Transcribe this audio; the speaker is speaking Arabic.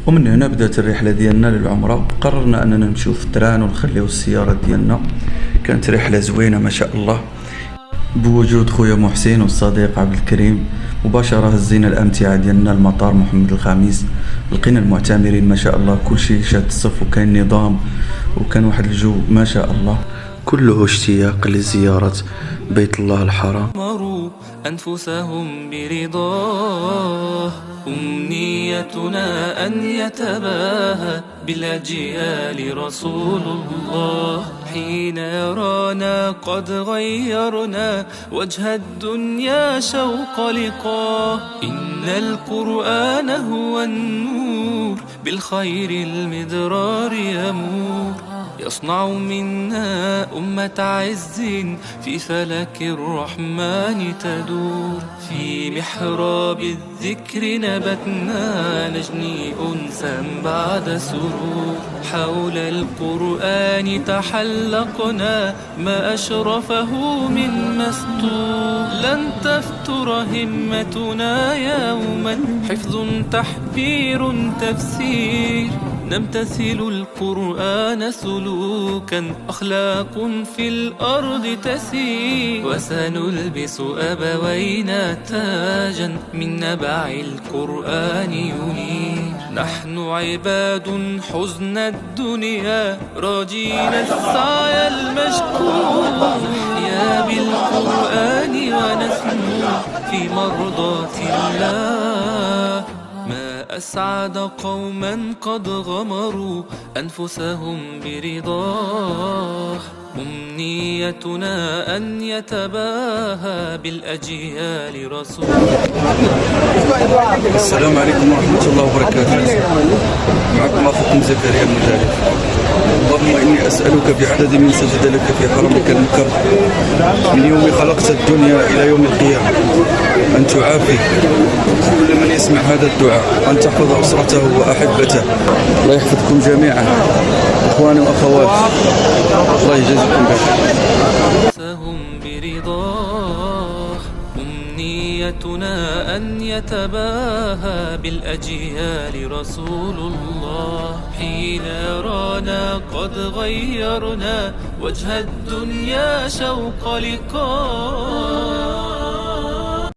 ومن هنا بدات الرحله ديالنا للعمره. قررنا اننا نمشيو في التران ونخليو السيارات ديالنا. كانت رحله زوينه ما شاء الله، بوجود خويا محسن والصديق عبد الكريم. مباشره هزينا الامتعه ديالنا المطار محمد الخامس. لقينا المعتمرين ما شاء الله كل شيء شاد الصف، وكان نظام، وكان واحد الجو ما شاء الله كله اشتياق لزياره بيت الله الحرام. مروا أنفسهم برضاه، أمنيتنا أن يتباهى بالأجيال رسول الله. حين يرانا قد غيرنا وجه الدنيا شوق لقاه. إن القرآن هو النور بالخير المدرار يمور، يصنع منا أمة عز في فلك الرحمن تدور. في محراب الذكر نبتنا نجني أنسا بعد سرور. حول القرآن تحلقنا ما أشرفه من مستور. لن تفتر همتنا يوما، حفظ تحبير تفسير. نمتثل القرآن سلوكا، أخلاق في الأرض تسير. وسنلبس أبوينا تاجا من نبع القرآن ينير. نحن عباد حزن الدنيا راجين السعي المشكور. يا بالقرآن ونسمو في مرضاة الله. ما أسعد قوما قد غمروا أنفسهم برضاه. أمنيتنا أن يتباهى بالأجيال رسول. السلام عليكم ورحمة الله وبركاته. معكم أخوكم زكريا المجالي. اللهم إني أسألك بعدد من سجد لك في حرمك المكرم من يوم خلقت الدنيا إلى يوم القيامة أن تعافي كل من يسمع هذا الدعاء، وأن تحفظ أسرته وأحبته. الله يحفظكم جميعا إخواني وأخواتي، الله يجزيكم برضاه. أمنيتنا أن يتباهى بالأجيال رسول الله. حين يرانا قد غيرنا وجه الدنيا شوق لقاه.